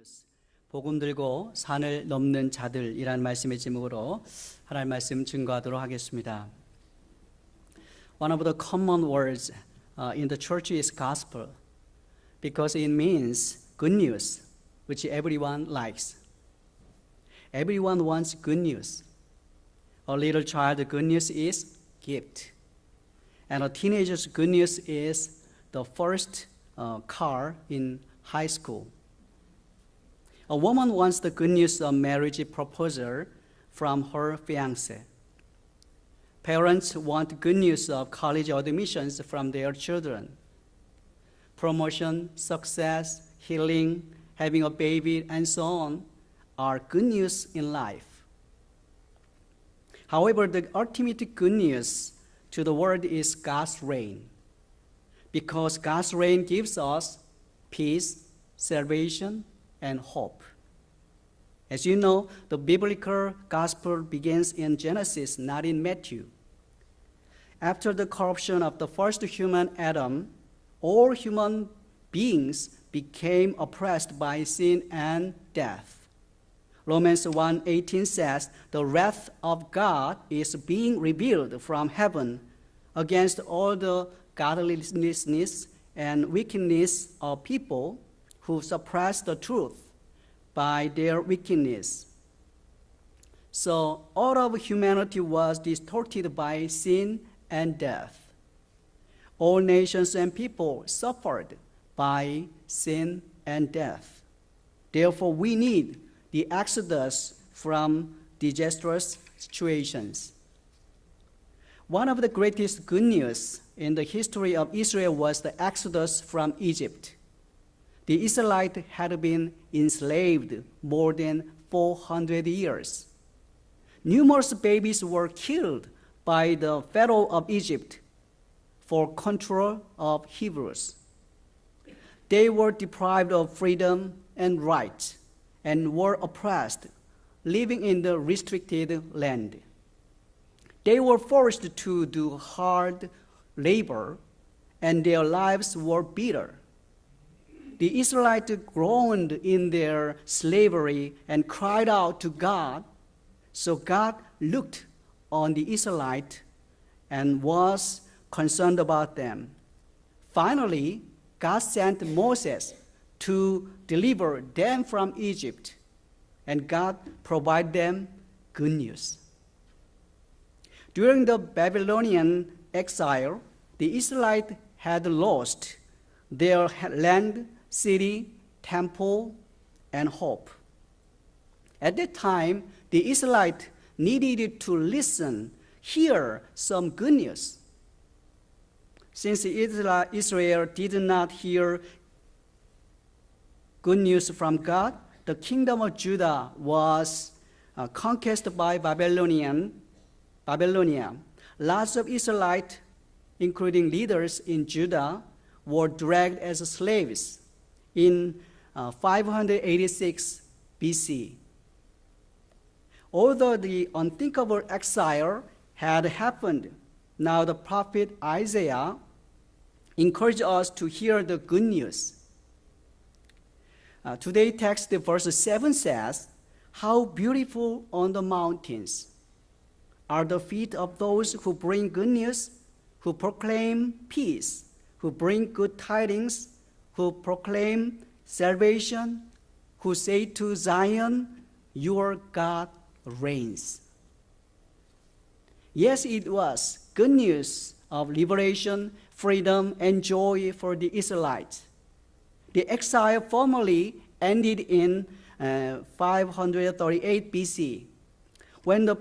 뉴스, 복음 들고 산을 넘는 자들이라는 말씀의 제목으로 하나님 말씀 증거하도록 하겠습니다. One of the common words in the church is gospel because it means good news, which everyone likes. Everyone wants good news. A little child, the good news is gift. And a teenager's good news is the first car in high school. A woman wants the good news of marriage proposal from her fiancé. Parents want good news of college admissions from their children. Promotion, success, healing, having a baby, and so on are good news in life. However, the ultimate good news to the world is God's reign, because God's reign gives us peace, salvation, and hope. As you know, the biblical gospel begins in Genesis, not in Matthew. After the corruption of the first human Adam, all human beings became oppressed by sin and death. Romans 1:18 says, "The wrath of God is being revealed from heaven against all the godlessness and wickedness of people who suppress the truth by their wickedness." So all of humanity was distorted by sin and death. All nations and people suffered by sin and death. Therefore, we need the exodus from disastrous situations. One of the greatest good news in the history of Israel was the exodus from Egypt. The Israelites had been enslaved more than 400 years. Numerous babies were killed by the Pharaoh of Egypt for control of Hebrews. They were deprived of freedom and rights and were oppressed, living in the restricted land. They were forced to do hard labor, and their lives were bitter. The Israelites groaned in their slavery and cried out to God, so God looked on the Israelites and was concerned about them. Finally, God sent Moses to deliver them from Egypt, and God provided them good news. During the Babylonian exile, the Israelites had lost their land, city, temple, and hope. At that time, the Israelites needed to hear some good news. Since Israel did not hear good news from God, the kingdom of Judah was conquered by Babylonia. Lots of Israelites, including leaders in Judah, were dragged as slaves in 586 BC. Although the unthinkable exile had happened, now the prophet Isaiah encouraged us to hear the good news. Today's text, verse 7 says, "How beautiful on the mountains are the feet of those who bring good news, who proclaim peace, who bring good tidings, who proclaim salvation, who say to Zion, 'Your God reigns.'" Yes, it was good news of liberation, freedom, and joy for the Israelites. The exile formally ended in 538 BC, when the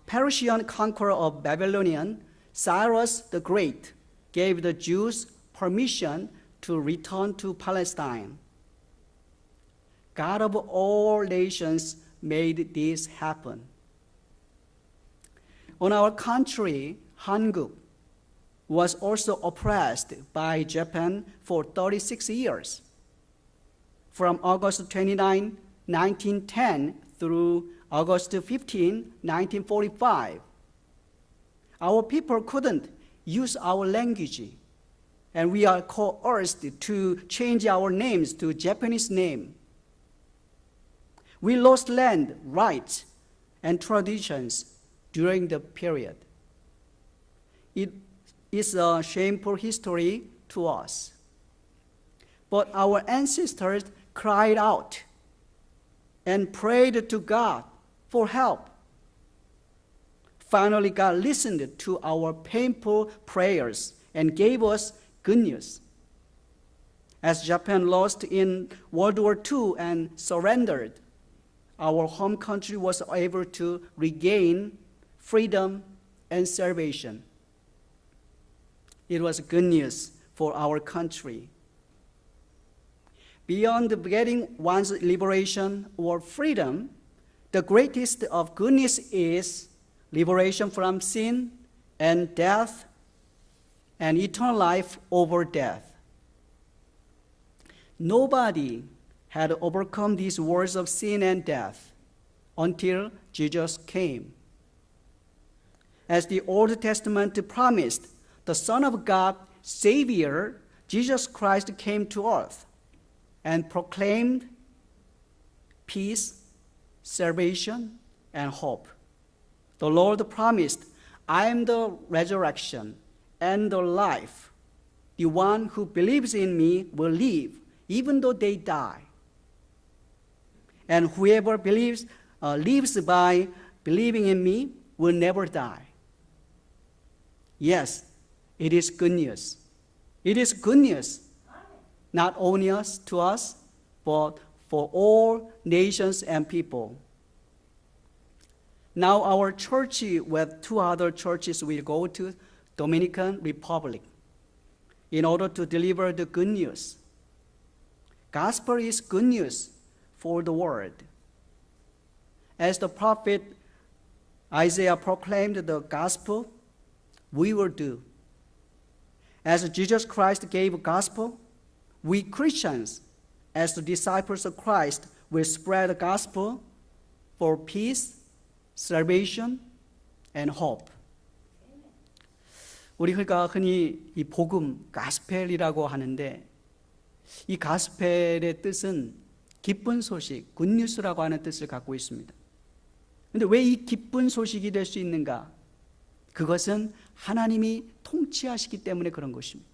Persian conqueror of Babylon, Cyrus the Great, gave the Jews permission to return to Palestine. God of all nations made this happen. On our country, Hanguk was also oppressed by Japan for 36 years. From August 29, 1910 through August 15, 1945. Our people couldn't use our language, and we are coerced to change our names to Japanese name. We lost land, rights, and traditions during the period. It is a shameful history to us. But our ancestors cried out and prayed to God for help. Finally, God listened to our painful prayers and gave us good news. As Japan lost in World War II and surrendered, our home country was able to regain freedom and salvation. It was good news for our country. Beyond getting one's liberation or freedom, the greatest of good news is liberation from sin and death and eternal life over death. Nobody had overcome these worlds of sin and death until Jesus came. As the Old Testament promised, the Son of God, Savior, Jesus Christ came to earth and proclaimed peace, salvation, and hope. The Lord promised, I am the resurrection and the life. The one who believes in me will live, even though they die. And whoever lives by believing in me will never die. Yes, it is good news. It is good news, not only to us, but for all nations and people. Now our church with two other churches will go to Dominican Republic in order to deliver the good news. Gospel is good news for the world. As the prophet Isaiah proclaimed the gospel, we will do. As Jesus Christ gave gospel, we Christians, as the disciples of Christ, will spread the gospel for peace, salvation, and hope. 우리가 흔히 이 복음, 가스펠이라고 하는데 이 가스펠의 뜻은 기쁜 소식, 굿뉴스라고 하는 뜻을 갖고 있습니다. 그런데 왜 이 기쁜 소식이 될 수 있는가? 그것은 하나님이 통치하시기 때문에 그런 것입니다.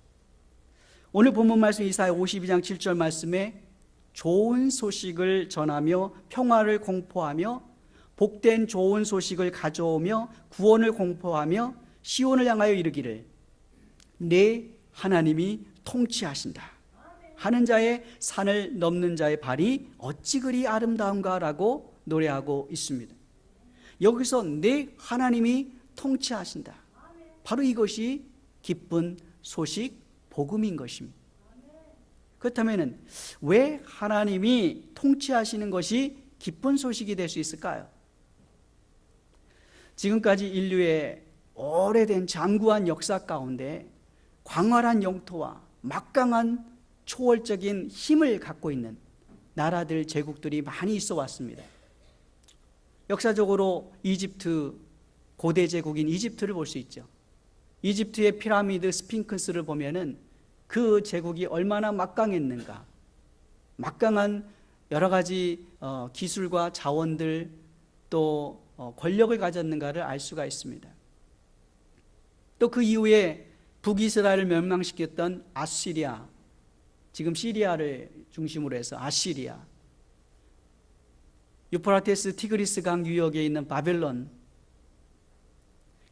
오늘 본문 말씀 이사야 52장 7절 말씀에 좋은 소식을 전하며 평화를 공포하며 복된 좋은 소식을 가져오며 구원을 공포하며 시온을 향하여 이르기를 내 하나님이 통치하신다. 하는 자의 산을 넘는 자의 발이 어찌 그리 아름다운가라고 노래하고 있습니다. 여기서 내 하나님이 통치하신다. 바로 이것이 기쁜 소식, 복음인 것입니다. 그렇다면 왜 하나님이 통치하시는 것이 기쁜 소식이 될 수 있을까요? 지금까지 인류의 오래된 장구한 역사 가운데 광활한 영토와 막강한 초월적인 힘을 갖고 있는 나라들, 제국들이 많이 있어 왔습니다. 역사적으로 이집트, 고대 제국인 이집트를 볼 수 있죠. 이집트의 피라미드 스핑크스를 보면은 그 제국이 얼마나 막강했는가, 막강한 여러 가지 기술과 자원들 또 권력을 가졌는가를 알 수가 있습니다. 또 그 이후에 북이스라엘을 멸망시켰던 아시리아, 지금 시리아를 중심으로 해서 아시리아, 유프라테스 티그리스 강 유역에 있는 바벨론,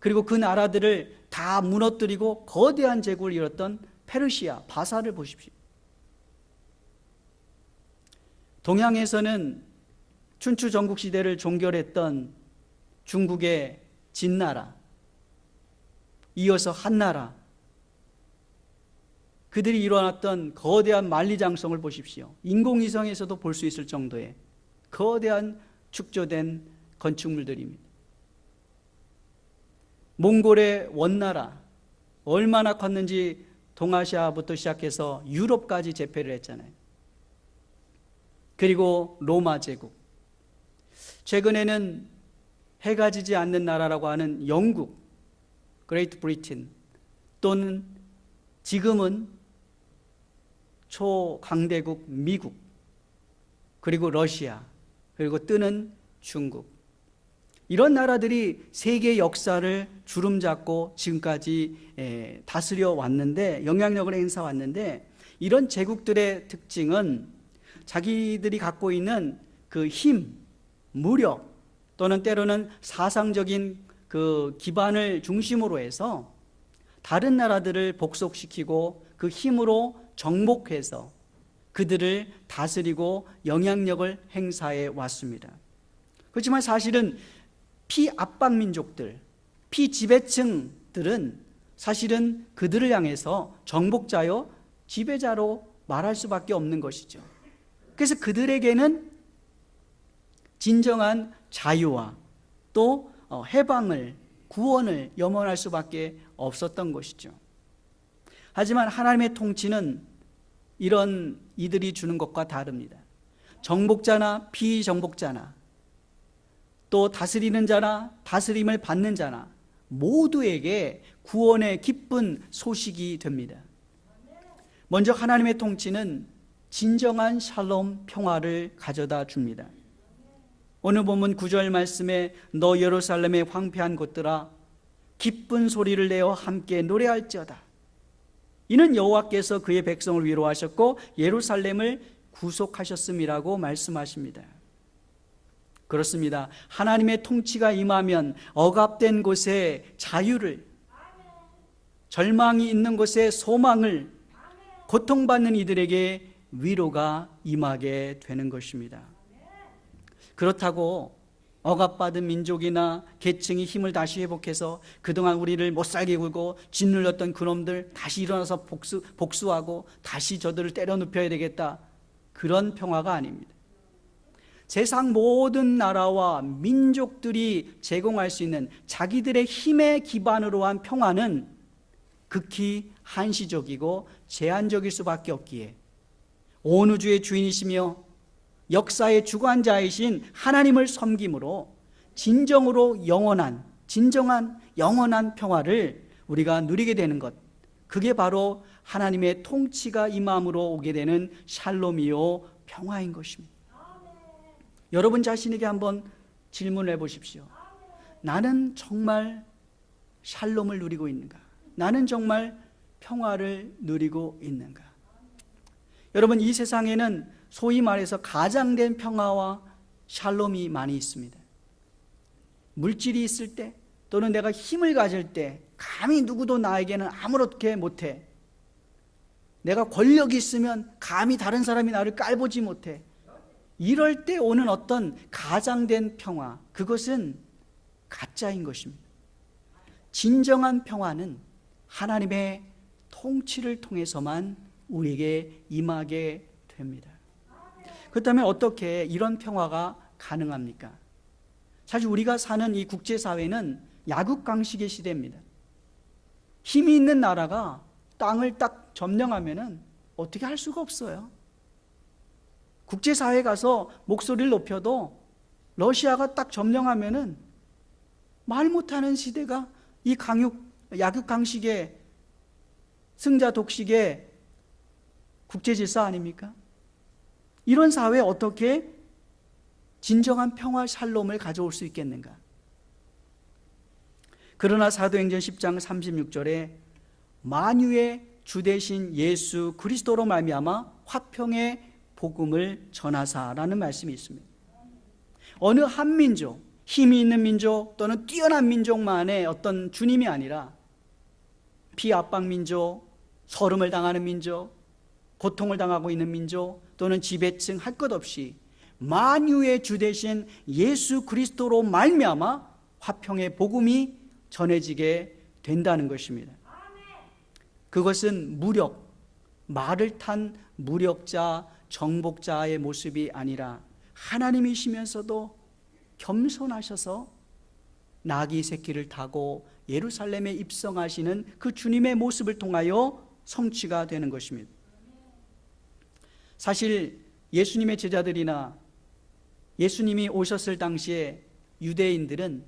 그리고 그 나라들을 다 무너뜨리고 거대한 제국을 이뤘던 페르시아, 바사를 보십시오. 동양에서는 춘추 전국 시대를 종결했던 중국의 진나라, 이어서 한나라, 그들이 일어났던 거대한 만리장성을 보십시오. 인공위성에서도 볼 수 있을 정도의 거대한 축조된 건축물들입니다. 몽골의 원나라, 얼마나 컸는지 동아시아부터 시작해서 유럽까지 제패를 했잖아요. 그리고 로마 제국, 최근에는 해가 지지 않는 나라라고 하는 영국, 그레이트 브리튼, 또는 지금은 초강대국 미국, 그리고 러시아, 그리고 뜨는 중국. 이런 나라들이 세계 역사를 주름잡고 지금까지 다스려 왔는데, 영향력을 행사 왔는데, 이런 제국들의 특징은 자기들이 갖고 있는 그 힘, 무력, 또는 때로는 사상적인 그 기반을 중심으로 해서 다른 나라들을 복속시키고 그 힘으로 정복해서 그들을 다스리고 영향력을 행사해 왔습니다. 그렇지만 사실은 피압박 민족들, 피지배층들은 사실은 그들을 향해서 정복자요 지배자로 말할 수밖에 없는 것이죠. 그래서 그들에게는 진정한 자유와 또 해방을, 구원을 염원할 수밖에 없었던 것이죠. 하지만 하나님의 통치는 이런 이들이 주는 것과 다릅니다. 정복자나 비정복자나 또 다스리는 자나 다스림을 받는 자나 모두에게 구원의 기쁜 소식이 됩니다. 먼저 하나님의 통치는 진정한 샬롬 평화를 가져다 줍니다. 오늘 본문 9절 말씀에 너 예루살렘의 황폐한 곳들아 기쁜 소리를 내어 함께 노래할지어다. 이는 여호와께서 그의 백성을 위로하셨고 예루살렘을 구속하셨음이라고 말씀하십니다. 그렇습니다. 하나님의 통치가 임하면 억압된 곳에 자유를, 절망이 있는 곳에 소망을, 고통받는 이들에게 위로가 임하게 되는 것입니다. 그렇다고 억압받은 민족이나 계층이 힘을 다시 회복해서 그동안 우리를 못살게 굴고 짓눌렸던 그놈들 다시 일어나서 복수하고 다시 저들을 때려 눕혀야 되겠다, 그런 평화가 아닙니다. 세상 모든 나라와 민족들이 제공할 수 있는 자기들의 힘의 기반으로 한 평화는 극히 한시적이고 제한적일 수밖에 없기에 온 우주의 주인이시며 역사의 주관자이신 하나님을 섬김으로 진정한 영원한 평화를 우리가 누리게 되는 것, 그게 바로 하나님의 통치가 임함으로 오게 되는 샬롬이요 평화인 것입니다. 여러분 자신에게 한번 질문을 해보십시오. 나는 정말 샬롬을 누리고 있는가? 나는 정말 평화를 누리고 있는가? 여러분, 이 세상에는 소위 말해서 가장된 평화와 샬롬이 많이 있습니다. 물질이 있을 때 또는 내가 힘을 가질 때 감히 누구도 나에게는 아무렇게 못해. 내가 권력이 있으면 감히 다른 사람이 나를 깔보지 못해. 이럴 때 오는 어떤 가장된 평화, 그것은 가짜인 것입니다. 진정한 평화는 하나님의 통치를 통해서만 우리에게 임하게 됩니다. 그렇다면 어떻게 이런 평화가 가능합니까? 사실 우리가 사는 이 국제사회는 약육강식의 시대입니다. 힘이 있는 나라가 땅을 딱 점령하면은 어떻게 할 수가 없어요. 국제사회에 가서 목소리를 높여도 러시아가 딱 점령하면은 말 못하는 시대가 이 약육강식의 승자 독식의 국제질서 아닙니까? 이런 사회에 어떻게 진정한 평화 샬롬을 가져올 수 있겠는가? 그러나 사도행전 10장 36절에 만유의 주 되신 예수 그리스도로 말미암아 화평의 복음을 전하사라는 말씀이 있습니다. 어느 한 민족, 힘이 있는 민족 또는 뛰어난 민족만의 어떤 주님이 아니라 피압박 민족, 서름을 당하는 민족, 고통을 당하고 있는 민족 또는 지배층 할 것 없이 만유의 주 되신 예수 그리스도로 말미암아 화평의 복음이 전해지게 된다는 것입니다. 그것은 말을 탄 무력자, 정복자의 모습이 아니라 하나님이시면서도 겸손하셔서 나귀 새끼를 타고 예루살렘에 입성하시는 그 주님의 모습을 통하여 성취가 되는 것입니다. 사실 예수님의 제자들이나 예수님이 오셨을 당시에 유대인들은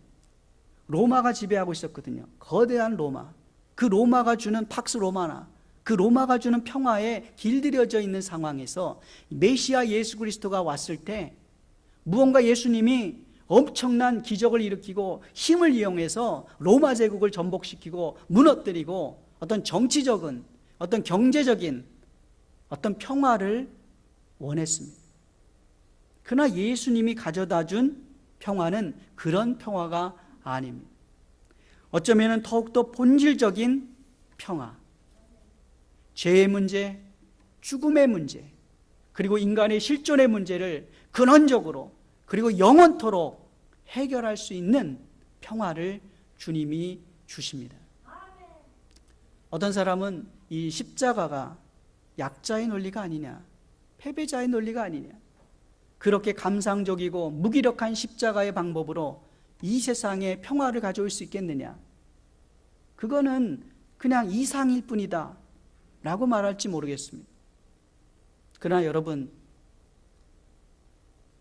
로마가 지배하고 있었거든요. 거대한 로마. 그 로마가 주는 팍스 로마나 그 로마가 주는 평화에 길들여져 있는 상황에서 메시아 예수 그리스도가 왔을 때 무언가 예수님이 엄청난 기적을 일으키고 힘을 이용해서 로마 제국을 전복시키고 무너뜨리고 어떤 정치적인, 어떤 경제적인 어떤 평화를 원했습니다. 그러나 예수님이 가져다 준 평화는 그런 평화가 아닙니다. 어쩌면 더욱더 본질적인 평화, 죄의 문제, 죽음의 문제, 그리고 인간의 실존의 문제를 근원적으로 그리고 영원토록 해결할 수 있는 평화를 주님이 주십니다. 어떤 사람은 이 십자가가 약자의 논리가 아니냐, 패배자의 논리가 아니냐, 그렇게 감상적이고 무기력한 십자가의 방법으로 이 세상에 평화를 가져올 수 있겠느냐, 그거는 그냥 이상일 뿐이다 라고 말할지 모르겠습니다. 그러나 여러분,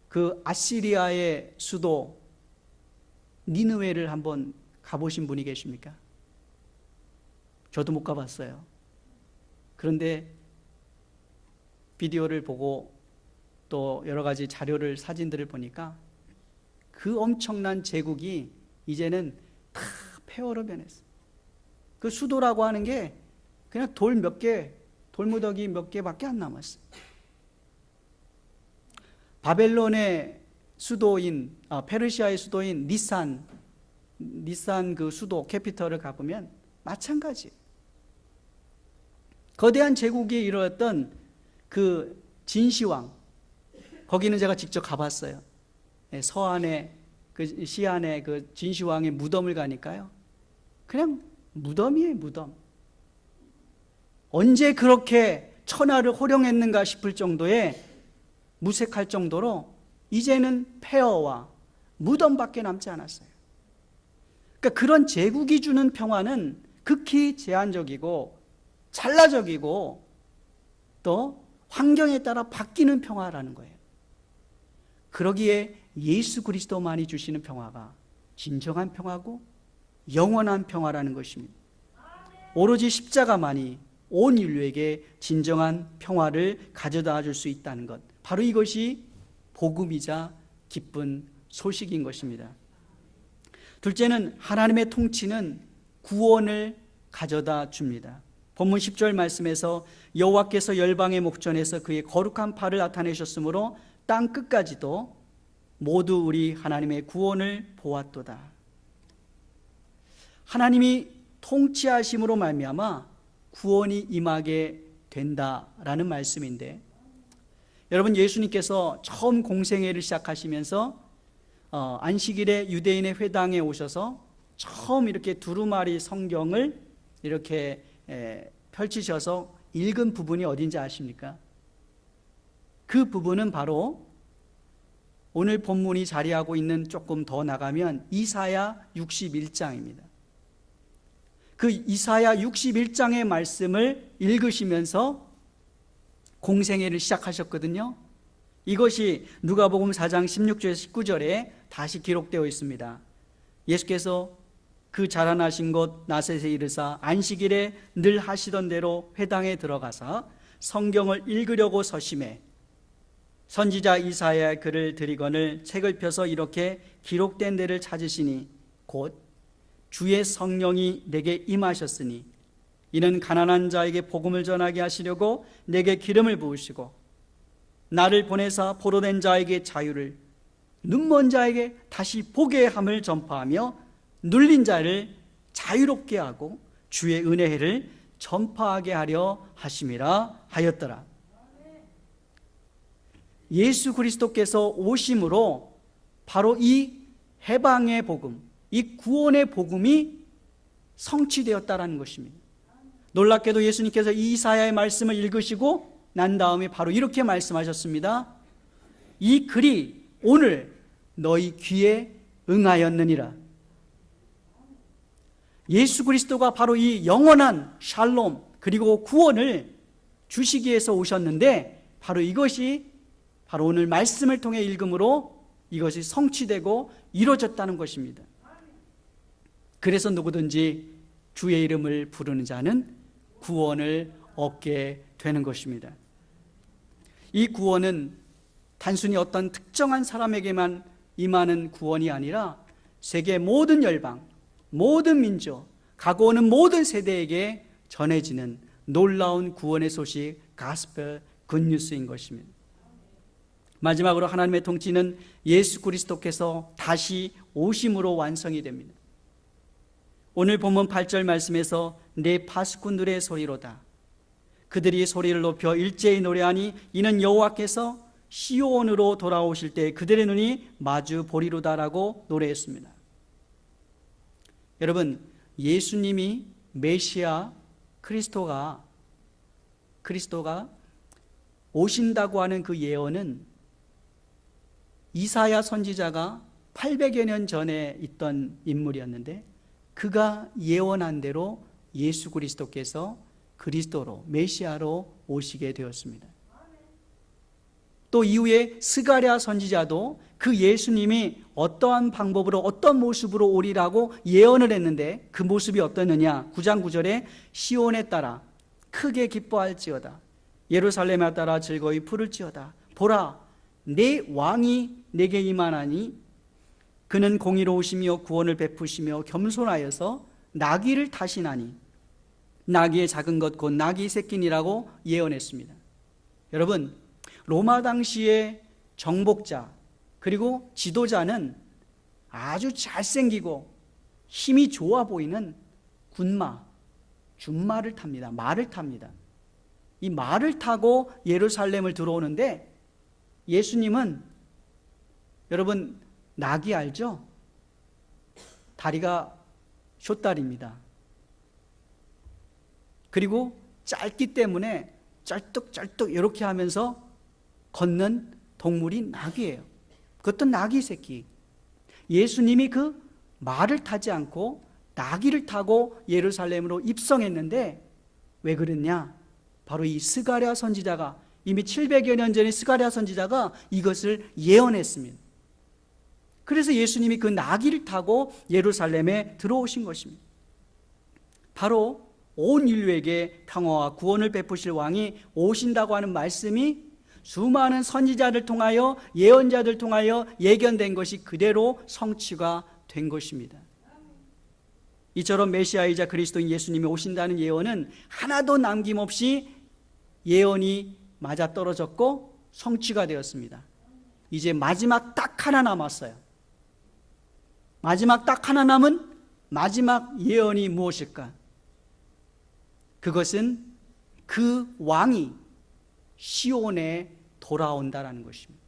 그 아시리아의 수도 니느웨를 한번 가보신 분이 계십니까? 저도 못 가봤어요. 그런데 비디오를 보고 또 여러 가지 자료를, 사진들을 보니까 그 엄청난 제국이 이제는 다 폐허로 변했어요. 그 수도라고 하는 게 그냥 돌 몇 개, 돌무더기 몇 개밖에 안 남았어요. 바벨론의 수도인, 페르시아의 수도인 니산 그 수도 캐피털을 가보면 마찬가지예요. 거대한 제국이 이루었던 그 진시황, 거기는 제가 직접 가봤어요. 서안에, 그 시안에 그 진시황의 무덤을 가니까요, 그냥 무덤이에요, 무덤. 언제 그렇게 천하를 호령했는가 싶을 정도의, 무색할 정도로 이제는 폐허와 무덤밖에 남지 않았어요. 그러니까 그런 제국이 주는 평화는 극히 제한적이고 찰나적이고 또 환경에 따라 바뀌는 평화라는 거예요. 그러기에 예수 그리스도만이 주시는 평화가 진정한 평화고 영원한 평화라는 것입니다. 오로지 십자가만이 온 인류에게 진정한 평화를 가져다 줄 수 있다는 것, 바로 이것이 복음이자 기쁜 소식인 것입니다. 둘째는 하나님의 통치는 구원을 가져다 줍니다. 본문 10절 말씀에서 여호와께서 열방의 목전에서 그의 거룩한 팔을 나타내셨으므로 땅 끝까지도 모두 우리 하나님의 구원을 보았도다. 하나님이 통치하심으로 말미암아 구원이 임하게 된다라는 말씀인데, 여러분, 예수님께서 처음 공생애를 시작하시면서 안식일에 유대인의 회당에 오셔서 처음 이렇게 두루마리 성경을 이렇게 펼치셔서 읽은 부분이 어딘지 아십니까? 그 부분은 바로 오늘 본문이 자리하고 있는 조금 더 나가면 이사야 61장입니다. 그 이사야 61장의 말씀을 읽으시면서 공생애를 시작하셨거든요. 이것이 누가복음 4장 16절에서 19절에 다시 기록되어 있습니다. 예수께서 그 자라나신 곳 나셋에 이르사 안식일에 늘 하시던 대로 회당에 들어가서 성경을 읽으려고 서심해 선지자 이사야의 글을 들이거늘 책을 펴서 이렇게 기록된 데를 찾으시니 곧 주의 성령이 내게 임하셨으니 이는 가난한 자에게 복음을 전하게 하시려고 내게 기름을 부으시고 나를 보내사 포로된 자에게 자유를, 눈먼 자에게 다시 보게 함을 전파하며 눌린 자를 자유롭게 하고 주의 은혜를 전파하게 하려 하심이라 하였더라. 예수 그리스도께서 오심으로 바로 이 해방의 복음, 이 구원의 복음이 성취되었다라는 것입니다. 놀랍게도 예수님께서 이사야의 말씀을 읽으시고 난 다음에 바로 이렇게 말씀하셨습니다. 이 글이 오늘 너희 귀에 응하였느니라. 예수 그리스도가 바로 이 영원한 샬롬 그리고 구원을 주시기 위해서 오셨는데, 바로 이것이 바로 오늘 말씀을 통해 읽음으로 이것이 성취되고 이루어졌다는 것입니다. 그래서 누구든지 주의 이름을 부르는 자는 구원을 얻게 되는 것입니다. 이 구원은 단순히 어떤 특정한 사람에게만 임하는 구원이 아니라 세계 모든 열방, 모든 민족, 가고 오는 모든 세대에게 전해지는 놀라운 구원의 소식, 가스펠 굿뉴스인 것입니다. 마지막으로 하나님의 통치는 예수 그리스도께서 다시 오심으로 완성이 됩니다. 오늘 본문 8절 말씀에서 내 파수꾼들의 소리로다. 그들이 소리를 높여 일제히 노래하니 이는 여호와께서 시온으로 돌아오실 때 그들의 눈이 마주 보리로다라고 노래했습니다. 여러분, 예수님이 메시아 그리스도가 오신다고 하는 그 예언은 이사야 선지자가 800여 년 전에 있던 인물이었는데 그가 예언한 대로 예수 그리스도께서 그리스도로 메시아로 오시게 되었습니다. 또 이후에 스가랴 선지자도 그 예수님이 어떠한 방법으로 어떤 모습으로 오리라고 예언을 했는데 그 모습이 어떠느냐. 9장 9절에 시온에 따라 크게 기뻐할지어다. 예루살렘에 따라 즐거이 부를지어다. 보라, 내 왕이 내게 임하나니 그는 공의로우시며 구원을 베푸시며 겸손하여서 나귀를 타시나니 나귀의 작은 것 곧 나귀 새끼니라고 예언했습니다. 여러분, 로마 당시의 정복자 그리고 지도자는 아주 잘생기고 힘이 좋아 보이는 군마, 준마를 탑니다. 말을 탑니다. 이 말을 타고 예루살렘을 들어오는데 예수님은 여러분 나귀 알죠? 다리가 숏다리입니다. 그리고 짧기 때문에 쩔뚝쩔뚝 이렇게 하면서 걷는 동물이 나귀예요. 그것도 나귀 새끼. 예수님이 그 말을 타지 않고 나귀를 타고 예루살렘으로 입성했는데 왜 그랬냐? 바로 이 스가랴 선지자가 이미 700여 년 전에 스가랴 선지자가 이것을 예언했습니다. 그래서 예수님이 그 나귀를 타고 예루살렘에 들어오신 것입니다. 바로 온 인류에게 평화와 구원을 베푸실 왕이 오신다고 하는 말씀이 수많은 선지자를 통하여 예언자들 통하여 예견된 것이 그대로 성취가 된 것입니다. 이처럼 메시아이자 그리스도인 예수님이 오신다는 예언은 하나도 남김없이 예언이 맞아떨어졌고 성취가 되었습니다. 이제 마지막 딱 하나 남았어요. 마지막 딱 하나 남은 마지막 예언이 무엇일까? 그것은 그 왕이 시온에 돌아온다라는 것입니다.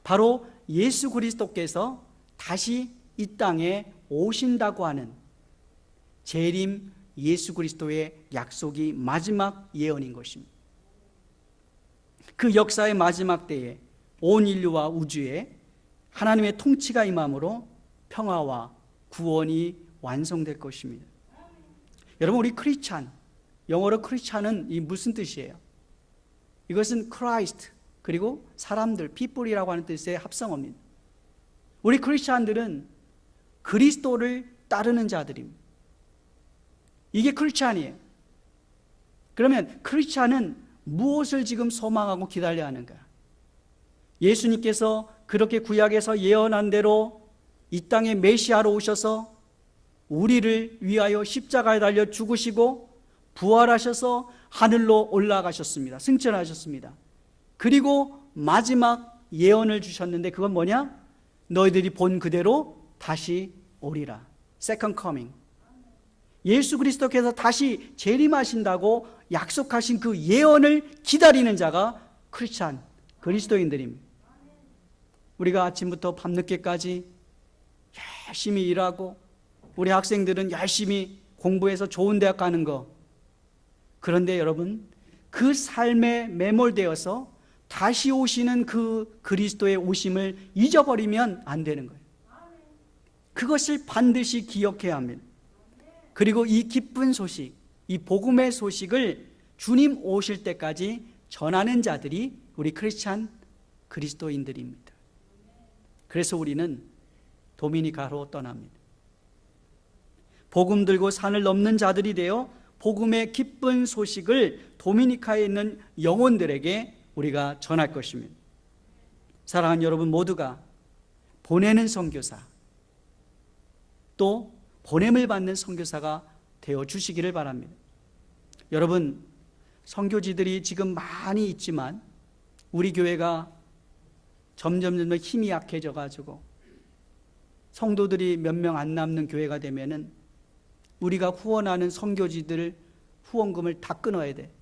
바로 예수 그리스도께서 다시 이 땅에 오신다고 하는 재림 예수 그리스도의 약속이 마지막 예언인 것입니다. 그 역사의 마지막 때에 온 인류와 우주에 하나님의 통치가 임함으로 평화와 구원이 완성될 것입니다. 여러분, 우리 크리스찬, 영어로 크리스찬은 이 무슨 뜻이에요? 이것은 크라이스트 그리고 사람들, people이라고 하는 뜻의 합성어입니다. 우리 크리스찬들은 그리스도를 따르는 자들입니다. 이게 크리스찬이에요. 그러면 크리스찬은 무엇을 지금 소망하고 기다려야 하는가? 예수님께서 그렇게 구약에서 예언한 대로 이 땅에 메시아로 오셔서 우리를 위하여 십자가에 달려 죽으시고 부활하셔서 하늘로 올라가셨습니다. 승천하셨습니다. 그리고 마지막 예언을 주셨는데 그건 뭐냐? 너희들이 본 그대로 다시 오리라. Second coming. 예수 그리스도께서 다시 재림하신다고 약속하신 그 예언을 기다리는 자가 크리스찬, 그리스도인들입니다. 우리가 아침부터 밤늦게까지 열심히 일하고 우리 학생들은 열심히 공부해서 좋은 대학 가는 거. 그런데 여러분, 그 삶에 매몰되어서 다시 오시는 그 그리스도의 오심을 잊어버리면 안 되는 거예요. 그것을 반드시 기억해야 합니다. 그리고 이 기쁜 소식, 이 복음의 소식을 주님 오실 때까지 전하는 자들이 우리 크리스찬 그리스도인들입니다. 그래서 우리는 도미니카로 떠납니다. 복음 들고 산을 넘는 자들이 되어 복음의 기쁜 소식을 도미니카에 있는 영혼들에게 우리가 전할 것입니다. 사랑하는 여러분 모두가 보내는 선교사, 또 보냄을 받는 선교사가 되어 주시기를 바랍니다. 여러분, 선교지들이 지금 많이 있지만 우리 교회가 점점 힘이 약해져 가지고 성도들이 몇 명 안 남는 교회가 되면은 우리가 후원하는 선교지들 후원금을 다 끊어야 돼.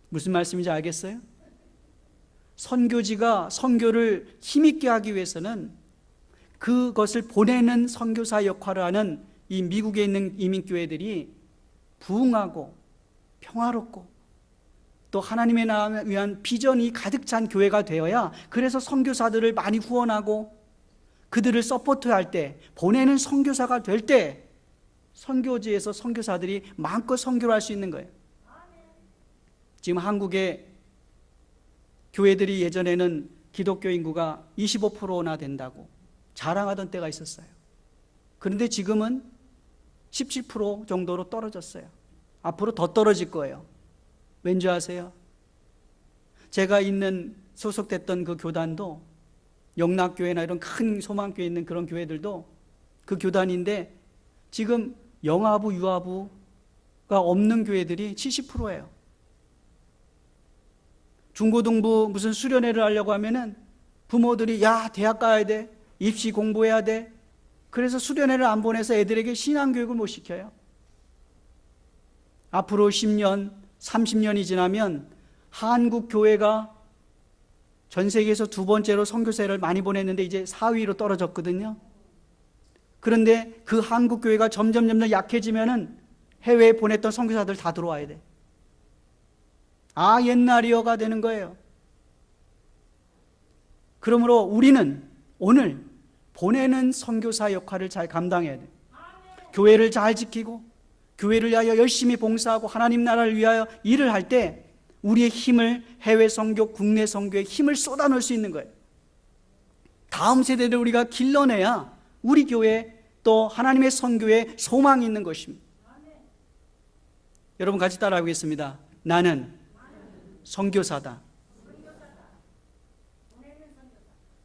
무슨 말씀인지 알겠어요? 선교지가 선교를 힘있게 하기 위해서는 그것을 보내는 선교사 역할을 하는 이 미국에 있는 이민교회들이 부흥하고 평화롭고 또 하나님의 나라를 위한 비전이 가득 찬 교회가 되어야, 그래서 선교사들을 많이 후원하고 그들을 서포트할 때, 보내는 선교사가 될 때 선교지에서 선교사들이 마음껏 선교를 할 수 있는 거예요. 지금 한국의 교회들이 예전에는 기독교 인구가 25%나 된다고 자랑하던 때가 있었어요. 그런데 지금은 17% 정도로 떨어졌어요. 앞으로 더 떨어질 거예요. 왠지 아세요? 제가 있는 소속됐던 그 교단도, 영락교회나 이런 큰 소망교회 있는 그런 교회들도 그 교단인데 지금 영아부, 유아부가 없는 교회들이 70%예요. 중고등부 무슨 수련회를 하려고 하면은 부모들이 야, 대학 가야 돼, 입시 공부해야 돼, 그래서 수련회를 안 보내서 애들에게 신앙교육을 못 시켜요. 앞으로 10년, 30년이 지나면 한국 교회가 전 세계에서 두 번째로 선교사를 많이 보냈는데 이제 4위로 떨어졌거든요. 그런데 그 한국 교회가 점점 약해지면은 해외에 보냈던 선교사들 다 들어와야 돼. 아, 옛날이여가 되는 거예요. 그러므로 우리는 오늘 보내는 선교사 역할을 잘 감당해야 돼. 교회를 잘 지키고 교회를 위하여 열심히 봉사하고 하나님 나라를 위하여 일을 할 때 우리의 힘을, 해외 선교, 국내 선교에 힘을 쏟아넣을 수 있는 거예요. 다음 세대를 우리가 길러내야 우리 교회 또 하나님의 선교에 소망이 있는 것입니다. 여러분 같이 따라하겠습니다. 나는 선교사다.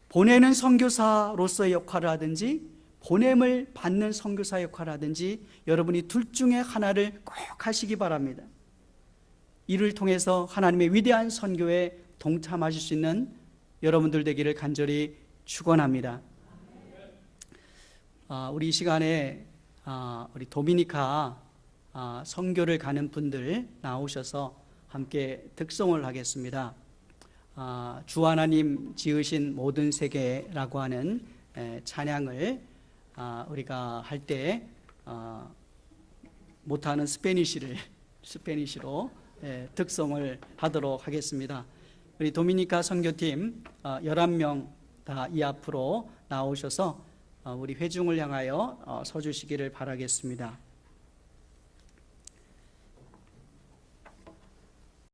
보내는 선교사로서의 역할을 하든지 보냄을 받는 선교사 역할을 하든지 여러분이 둘 중에 하나를 꼭 하시기 바랍니다. 이를 통해서 하나님의 위대한 선교에 동참하실 수 있는 여러분들 되기를 간절히 축원합니다. 우리 이 시간에 우리 도미니카 선교를 가는 분들 나오셔서 함께 득송을 하겠습니다. 주 하나님 지으신 모든 세계라고 하는 찬양을 우리가 할 때 못하는 스페니시로 득송을 하도록 하겠습니다. 우리 도미니카 선교팀 11명 다 이 앞으로 나오셔서 우리 회중을 향하여 서주시기를 바라겠습니다.